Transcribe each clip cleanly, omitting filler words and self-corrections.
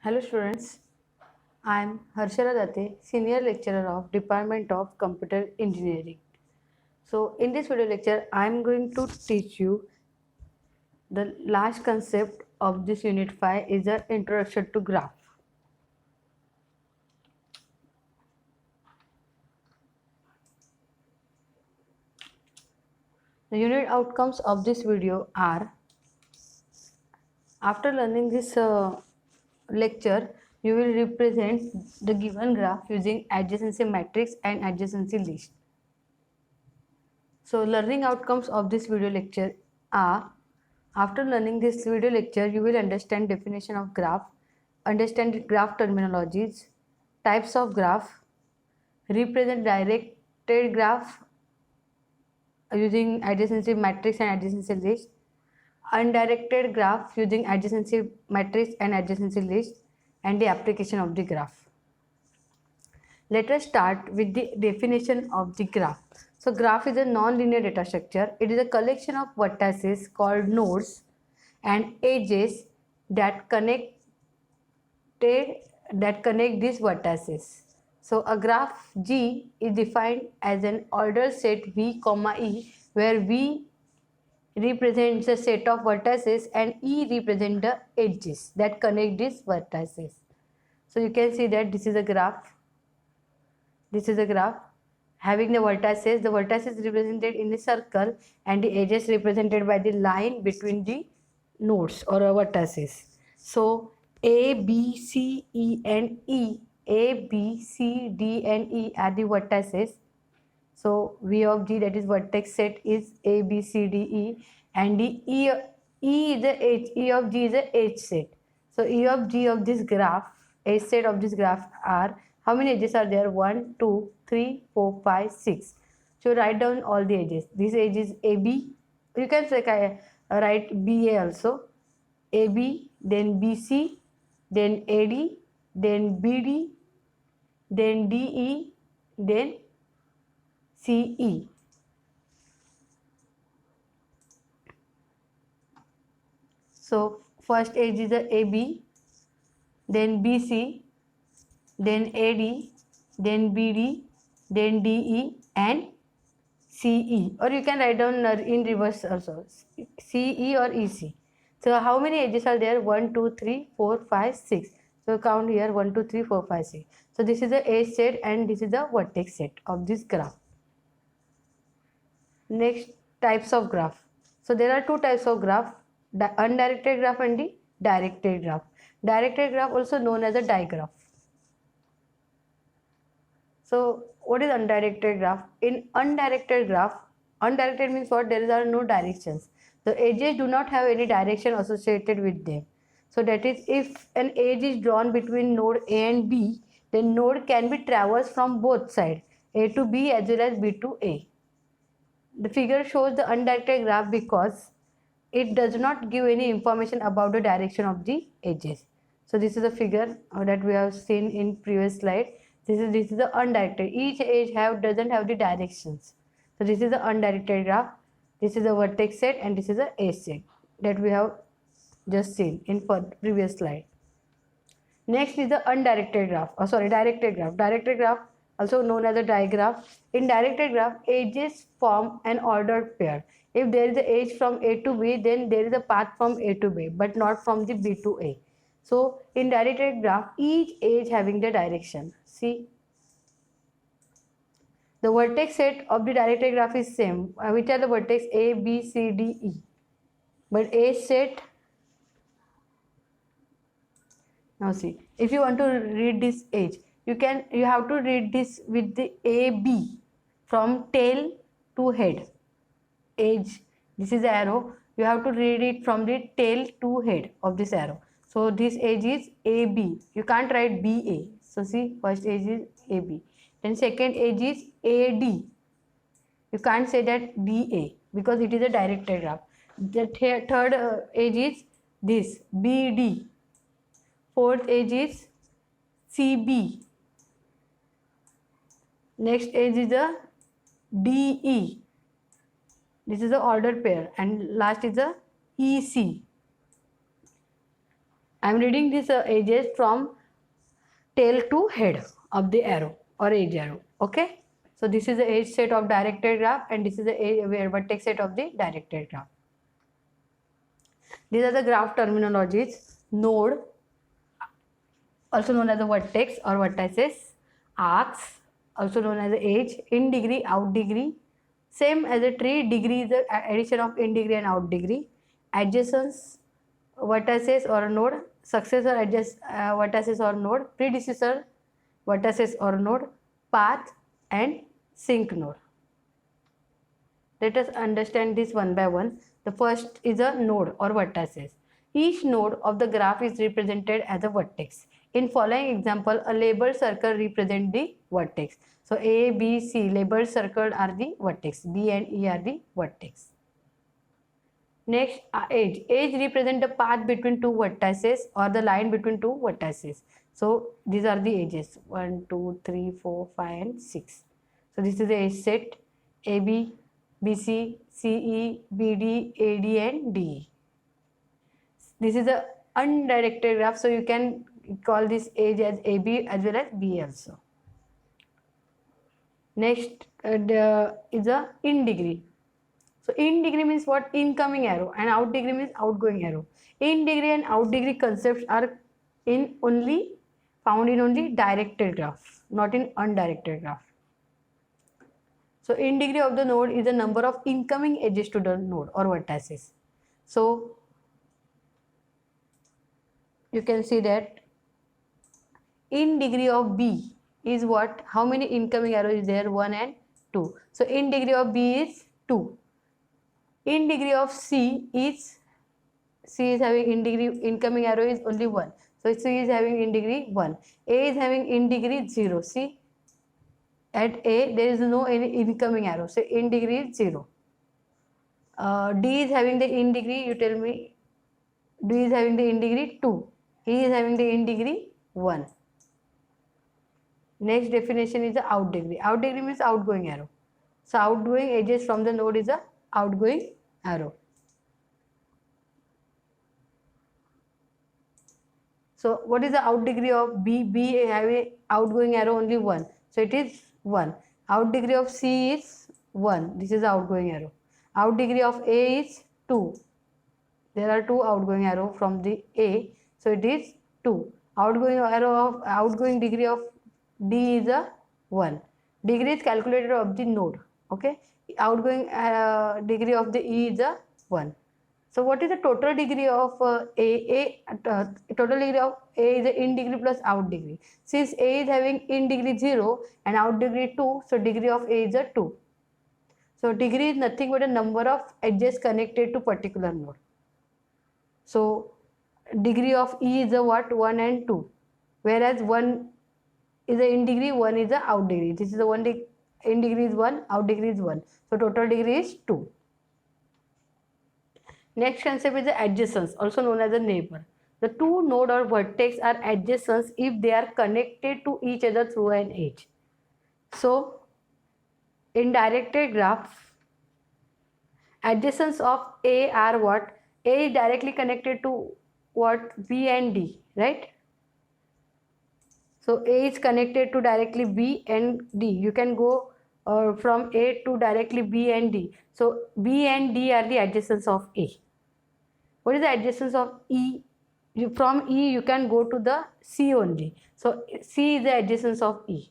Hello students, I am Harshara Date, Senior Lecturer of Department of Computer Engineering. So in this video lecture, I am going to teach you the last concept of this Unit 5 is the Introduction to Graph. The unit outcomes of this video are, after learning this lecture, you will represent the given graph using adjacency matrix and adjacency list. So learning outcomes of this video lecture are, after learning this video lecture, you will understand definition of graph, understand graph terminologies, types of graph, represent directed graph using adjacency matrix and adjacency list, undirected graph using adjacency matrix and adjacency list, and the application of the graph. Let us start with the definition of the graph. So graph is a non-linear data structure. It is a collection of vertices called nodes and edges that connect these vertices. So a graph G is defined as an ordered set V, E, where V represents the set of vertices and E represents the edges that connect these vertices. So you can see that this is a graph. This is a graph having the vertices represented in the circle and the edges represented by the line between the nodes or vertices. So A, B, C, E and E, A, B, C, D and E are the vertices. So V of G, that is vertex set, is A, B, C, D, E, and the E is the edge, E of G is the edge set. So E of G of this graph, edge set of this graph are, how many edges are there? 1, 2, 3, 4, 5, 6. So write down all the edges. This edge is AB. You can write BA also. AB, then BC, then AD, then BD, then DE, then CE. So first edge is the AB, then BC, then AD, then BD, then DE and CE, or you can write down in reverse also, CE or EC. So how many edges are there? 1, 2, 3, 4, 5, 6. So count here 1, 2, 3, 4, 5, 6. So this is the edge set and this is the vertex set of this graph. Next, types of graph. So there are two types of graph, the undirected graph and the directed graph. Directed graph also known as a digraph. So what is undirected graph? In undirected graph, undirected means what? There are no directions. The edges do not have any direction associated with them. So that is, if an edge is drawn between node A and B, then node can be traversed from both sides, A to B as well as B to A. The figure shows the undirected graph because it does not give any information about the direction of the edges. So this is a figure that we have seen in previous slide. This is the undirected. Each edge doesn't have the directions. So this is the undirected graph. This is the vertex set and this is the edge set that we have just seen in previous slide. Next is the undirected graph. Directed graph. Directed graph, also known as a digraph. In directed graph, edges form an ordered pair. If there is an edge from A to B, then there is a path from A to B, but not from the B to A. So in directed graph, each edge having the direction. See, the vertex set of the directed graph is same. Which are the vertex A, B, C, D, E. But edge set. Now see, if you want to read this edge, you have to read this with the AB from tail to head. Edge, this is the arrow. You have to read it from the tail to head of this arrow. So this edge is AB. You can't write BA. So see, first edge is AB. Then second edge is AD. You can't say that DA because it is a directed graph. The third edge is this BD. Fourth edge is CB. Next edge is the DE. This is the ordered pair, and last is the EC. I am reading these edges from tail to head of the arrow or edge arrow. Okay, so this is the edge set of directed graph, and this is the vertex set of the directed graph. These are the graph terminologies: node, also known as the vertex or vertices; arcs, also known as the edge; in degree, out degree. Same as a tree, degree is the addition of in degree and out degree. Adjacents, vertices or node; successor, vertices or node; predecessor, vertices or node; path and sink node. Let us understand this one by one. The first is a node or vertices. Each node of the graph is represented as a vertex. In following example, a labeled circle represents the vertex. So A, B, C labeled circle are the vertex. B and E are the vertex. Next, edge. Edge represent the path between two vertices or the line between two vertices. So these are the edges: 1, 2, 3, 4, 5, and 6. So this is the edge set: AB, BC, CE, BD, AD, and DE. This is the undirected graph, so you can call this edge as AB as well as BE also. Next is a in degree. So in degree means what? Incoming arrow, and out degree means outgoing arrow. In degree and out degree concepts are found in only directed graph, not in undirected graph. So in degree of the node is the number of incoming edges to the node or vertices. So you can see that in degree of B is what? How many incoming arrows is there? 1 and 2. So in degree of B is 2. In degree of C is having in degree incoming arrow is only 1. So C is having in degree 1. A is having in degree 0. See, at A there is no any incoming arrow. So in degree is 0. D is having the in degree. You tell me. D is having the in degree 2. E is having the in degree 1. Next definition is the out degree. Out degree means outgoing arrow. So outgoing edges from the node is a outgoing arrow. So what is the out degree of B? B having outgoing arrow only 1. So it is 1. Out degree of C is 1. This is the outgoing arrow. Out degree of A is 2. There are 2 outgoing arrow from the A. So it is 2. Outgoing degree of D is a 1. Degree is calculated of the node. Okay. Outgoing degree of the E is a 1. So what is the total degree of A? Total degree of A is in degree plus out degree. Since A is having in degree 0 and out degree 2, so degree of A is a 2. So degree is nothing but a number of edges connected to particular node. So degree of E is a what? 1 and 2. Whereas 1 is a in degree, 1 is a out degree. This is the one in degree is 1, out degree is 1. So total degree is 2. Next concept is the adjacents, also known as a neighbor. The two node or vertex are adjacents if they are connected to each other through an edge. So in directed graph, adjacents of A are what? A is directly connected to what? B and D, right? So A is connected to directly B and D. You can go from A to directly B and D. So B and D are the adjacents of A. What is the adjacents of E? From E you can go to the C only. So C is the adjacents of E.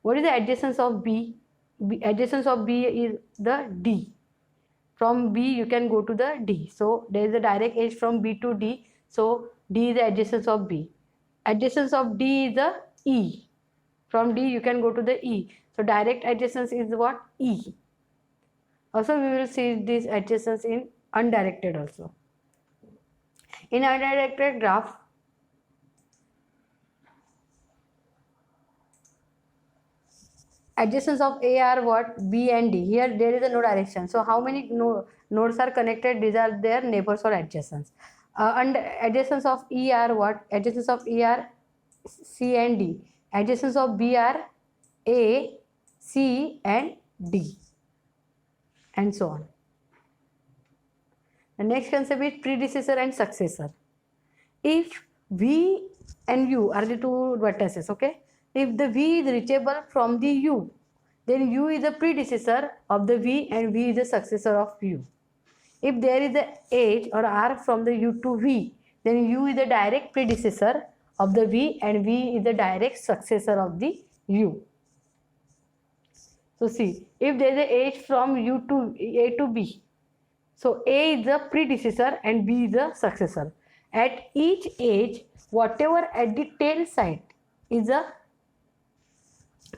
What is the adjacents of B? Adjacents of B is the D. From B you can go to the D. So there is a direct edge from B to D. So D is the adjacents of B. Adjacents of D is the E. From D you can go to the E. So direct adjacents is what? E. Also we will see these adjacents in undirected also. In undirected graph, adjacents of A are what? B and D. Here there is a no direction. So how many nodes are connected? These are their neighbors or adjacents. And adjacents of E are what? Adjacents of E are C and D. Adjacents of B are A, C and D, and so on. The next concept is predecessor and successor. If V and U are the two vertices, okay? If the V is reachable from the U, then U is the predecessor of the V and V is the successor of U. If there is a edge or arc from the U to V, then U is the direct predecessor of the V and V is the direct successor of the U. So see, if there is a edge from U to A to B, so A is the predecessor and B is the successor. At each edge, whatever at the tail side is a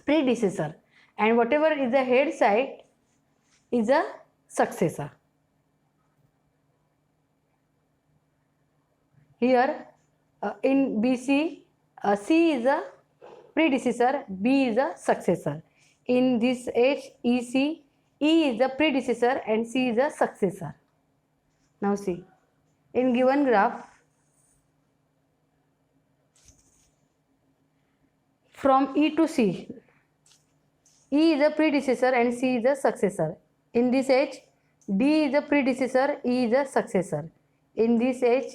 predecessor and whatever is the head side is a successor. Here in BC, C is a predecessor, B is a successor. In this H, EC, E is the predecessor and C is a successor. Now see, in given graph, from E to C, E is a predecessor and C is a successor. In this H, D is a predecessor, E is a successor. In this H,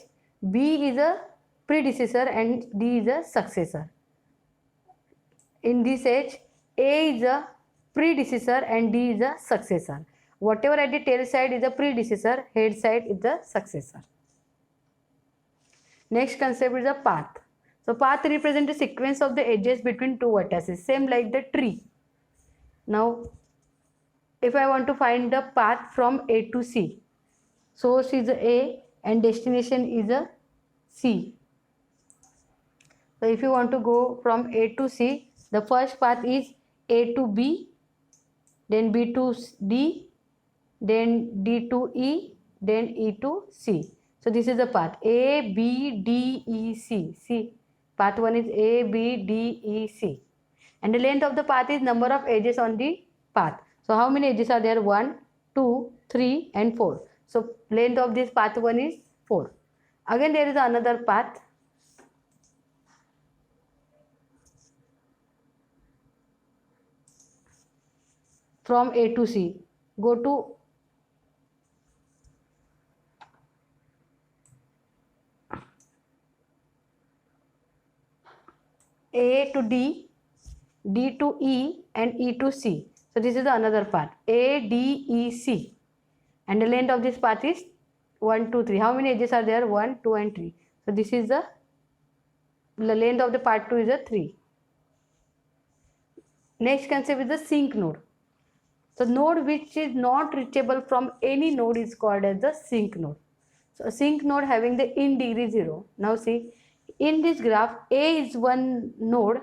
B is a predecessor and D is a successor. In this H, A is a predecessor and D is a successor. Whatever at the tail side is a predecessor, head side is the successor. Next concept is a path. So path represents the sequence of the edges between two vertices, same like the tree. Now, if I want to find the path from A to C, source is A and destination is a C. So if you want to go from A to C, the first path is A to B, then B to D, then D to E, then E to C. So this is the path A, B, D, E, C. See, path 1 is A, B, D, E, C. And the length of the path is number of edges on the path. So how many edges are there? 1, 2, 3 and 4. So length of this path 1 is 4. Again there is another path. From A to C. Go to A to D, D to E and E to C. So this is another path A, D, E, C. And the length of this path is 1, 2, 3. How many edges are there? 1, 2 and 3. So this is the length of the part 2 is a 3. Next concept is the sink node. So node which is not reachable from any node is called as the sink node. So a sink node having the in degree 0. Now see, in this graph, A is one node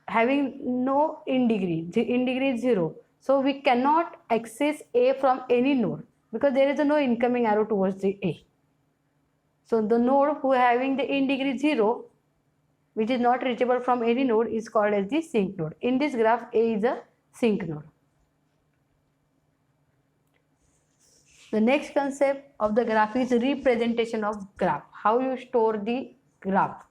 having no in degree. The in degree is 0. So we cannot access A from any node because there is no incoming arrow towards the A. So the node who having the in degree 0, which is not reachable from any node, is called as the sink node. In this graph, A is a sink node. The next concept of the graph is representation of graph. How you store the graph.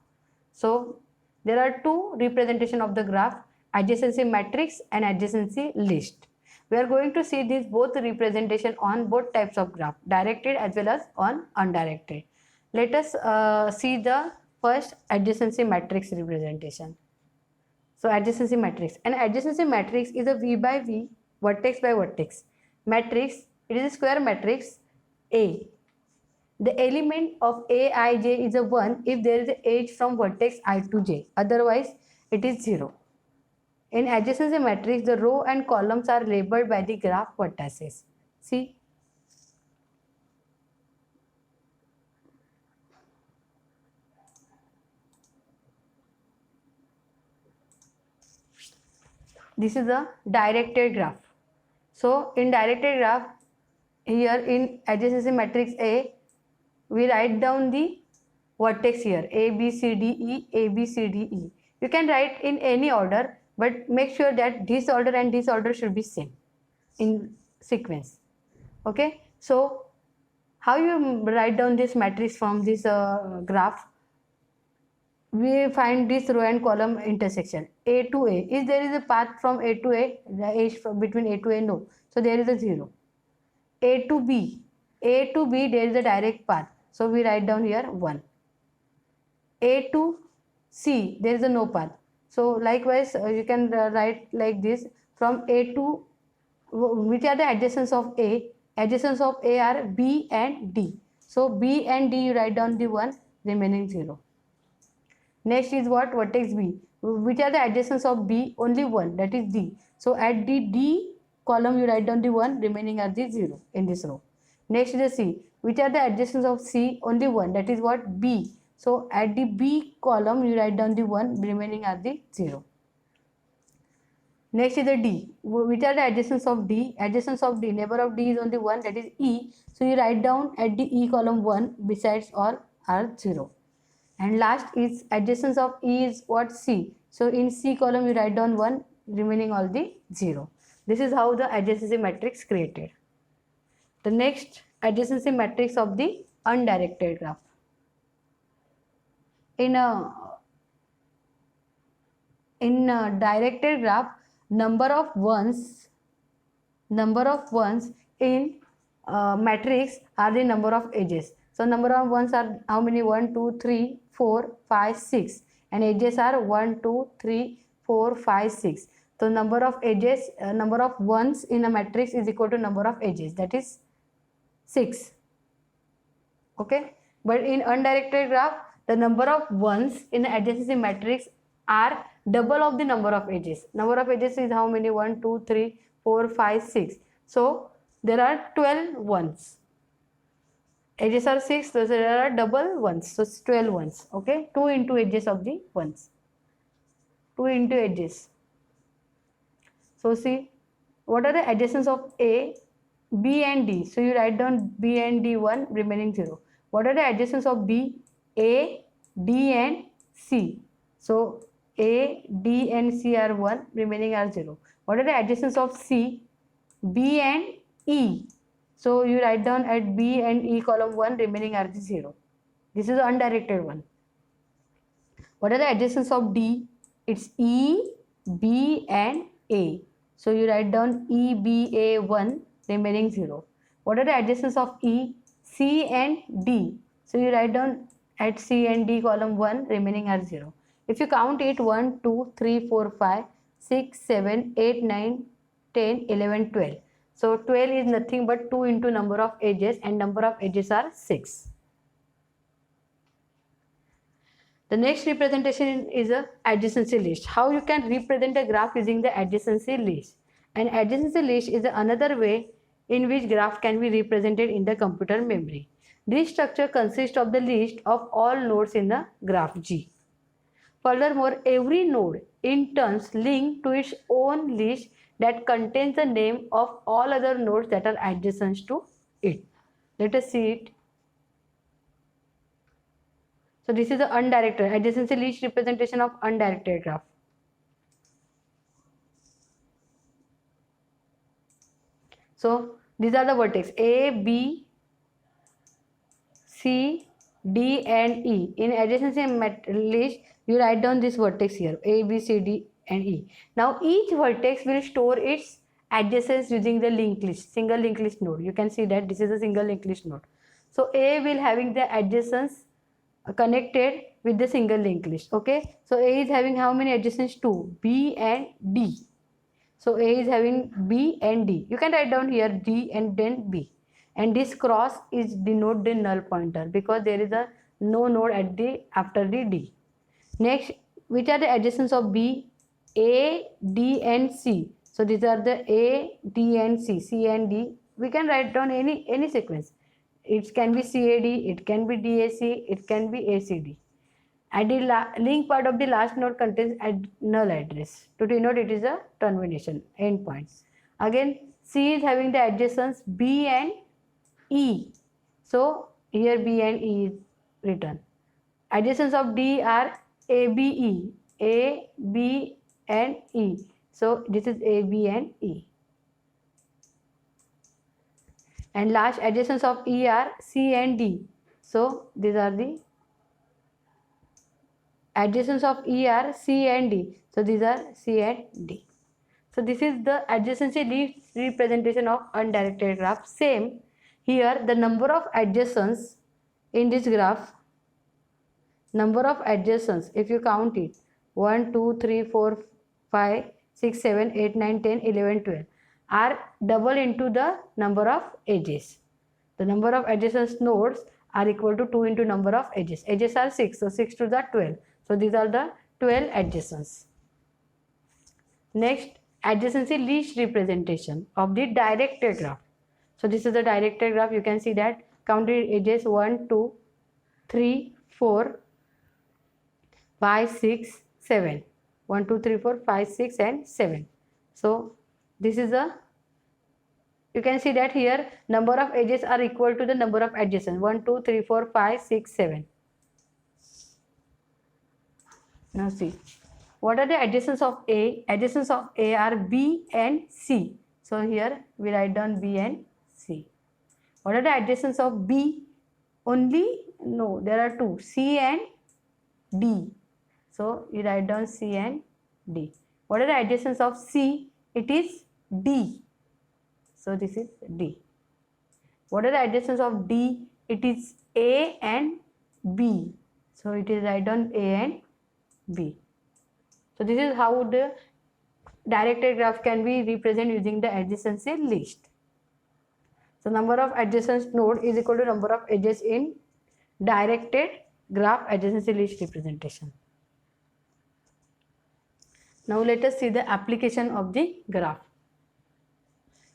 So there are two representation of the graph, adjacency matrix and adjacency list. We are going to see these both representation on both types of graph, directed as well as on undirected. Let us see the first adjacency matrix representation. So adjacency matrix. An adjacency matrix is a V by V, vertex by vertex matrix. It is a square matrix A. The element of Aij is a 1 if there is an edge from vertex I to j. Otherwise, it is 0. In adjacency matrix, the row and columns are labeled by the graph vertices. See. This is a directed graph. So, in directed graph, here in adjacency matrix A, we write down the vertex here A, B, C, D, E, A, B, C, D, E. You can write in any order, but make sure that this order and this order should be same in sequence. Okay, so how you write down this matrix from this graph? We find this row and column intersection A to A. If there is a path from A to A, the edge from between A to A, no. So there is a 0. A to B, there is a direct path. So we write down here 1. A to C, there is a no path. So likewise, you can write like this: from A to, which are the adjacents of A? Adjacents of A are B and D. So B and D, you write down the 1, remaining 0. Next is what? Vertex B. Which are the adjacents of B? Only one, that is D. So at the D column, you write down the 1, remaining are the 0 in this row. Next is the C. Which are the adjacents of C? Only one, that is what? B. So at the B column, you write down the 1, remaining are the 0. Next is the D. Which are the adjacents of D? Adjacents of D, neighbor of D is only 1, that is E. So you write down at the E column 1, besides all are 0. And last is adjacents of E is what? C. So in C column, you write down 1, remaining all the 0. This is how the adjacency matrix created. The next adjacency matrix of the undirected graph. In a directed graph, number of ones in matrix are the number of edges. So number of ones are how many? 1, 2, 3, 4, 5, 6, and edges are 1, 2, 3, 4, 5, 6. So number of edges, number of ones in a matrix is equal to number of edges, that is 6. Okay, but in undirected graph, the number of ones in the adjacency matrix are double of the number of edges. Number of edges is how many? 1, 2, 3, 4, 5, 6. So there are 12 ones. Edges are 6, so there are double ones. So 12 ones. Okay, 2 into edges of the ones. 2 into edges. So see, what are the adjacents of A, B and D? So you write down B and D 1, remaining 0. What are the adjacents of B? A, D and C. So A, D and C are 1, remaining are 0. What are the adjacents of C? B and E. So you write down at B and E column 1, remaining are 0. This is the undirected one. What are the adjacents of D? It's E, B and A. So you write down E, B, A 1, remaining 0. What are the adjacents of E? C and D. So you write down at C and D column 1, remaining are 0. If you count it, 1, 2, 3, 4, 5, 6, 7, 8, 9, 10, 11, 12. So 12 is nothing but 2 into number of edges, and number of edges are 6. The next representation is a adjacency list. How you can represent a graph using the adjacency list? An adjacency list is another way in which graph can be represented in the computer memory. This structure consists of the list of all nodes in the graph G. Furthermore, every node in turn links to its own list that contains the name of all other nodes that are adjacent to it. Let us see it. So this is the undirected adjacency list representation of undirected graph. So these are the vertex A, B, C, D and E. In adjacency list, you write down this vertex here, A, B, C, D and E. Now each vertex will store its adjacents using the linked list, single linked list node. You can see that this is a single linked list node. So A will having the adjacents connected with the single linked list. Okay, so A is having how many adjacents? 2, B and D. So A is having B and D. You can write down here D and then B. And this cross is denote the null pointer because there is a no node at the after the D. Next, which are the adjacents of B? A, D and C. So these are the A, D and C, C and D. We can write down any sequence. It can be CAD, it can be DAC, it can be ACD. And the link part of the last node contains null address. To denote it is a termination endpoint. Again, C is having the adjacents B and E. So here B and E is written. Adjacents of D are ABE, A, B and E. So this is A, B and E. And last adjacents of E are C and D. So these are the adjacents of E are C and D. So these are C and D. So this is the adjacency list representation of undirected graph. Same here, the number of adjacents in this graph number of adjacents, if you count it, 1, 2, 3, 4, 5, 6, 7, 8, 9, 10, 11, 12 are double into the number of edges. The number of adjacent nodes are equal to 2 into number of edges. Edges are 6, so 6 to the 12. So these are the 12 adjacents. Next, adjacency least representation of the directed graph. So this is the directed graph. You can see that counted edges 1, 2, 3, 4, 5, 6, 7. 1, 2, 3, 4, 5, 6 and 7. So this is a, you can see that here number of edges are equal to the number of adjacent. 1, 2, 3, 4, 5, 6, 7. Now see, what are the adjacents of A? Adjacents of A are B and C. So here we write down B and C. What are the adjacents of B? Only, no, there are two, C and D. So you write down C and D. What are the adjacents of C? It is D. So this is D. What are the adjacents of D? It is A and B. So it is write down A and B. So this is how the directed graph can be represented using the adjacency list. So number of adjacent node is equal to number of edges in directed graph adjacency list representation. Now let us see the application of the graph.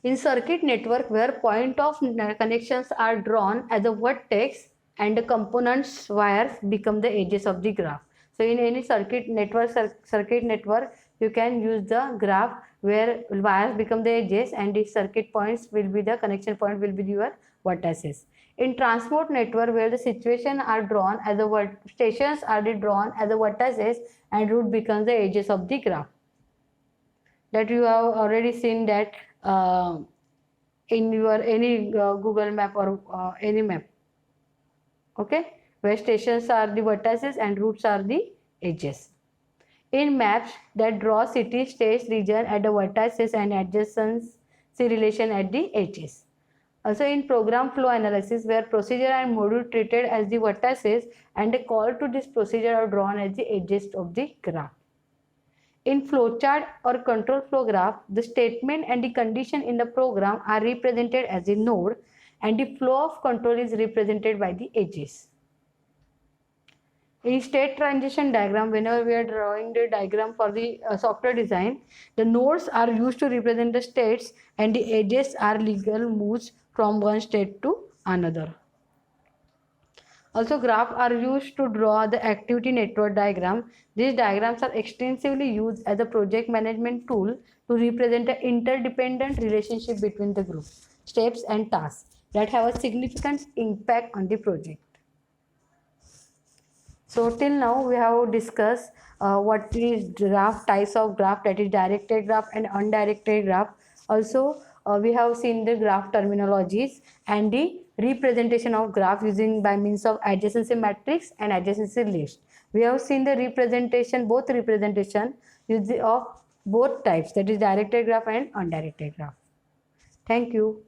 In circuit network where point of connections are drawn as a vertex and the components wires become the edges of the graph. So in any circuit network, you can use the graph where wires become the edges and the circuit points will be the connection point will be your vertices. In transport network where the stations are drawn as the vertices and route becomes the edges of the graph. That you have already seen that in your any Google map or any map, okay, where stations are the vertices and routes are the edges. In maps that draw city, states, region at the vertices and adjacency relation at the edges. Also in program flow analysis where procedure and module treated as the vertices and the call to this procedure are drawn as the edges of the graph. In flowchart or control flow graph, the statement and the condition in the program are represented as a node and the flow of control is represented by the edges. In state transition diagram, whenever we are drawing the diagram for the software design, the nodes are used to represent the states and the edges are legal moves from one state to another. Also, graphs are used to draw the activity network diagram. These diagrams are extensively used as a project management tool to represent the interdependent relationship between the group, steps and tasks that have a significant impact on the project. So till now we have discussed what is graph, types of graph, that is directed graph and undirected graph. Also we have seen the graph terminologies and the representation of graph using by means of adjacency matrix and adjacency list. We have seen the representation, both representation of both types, that is directed graph and undirected graph. Thank you.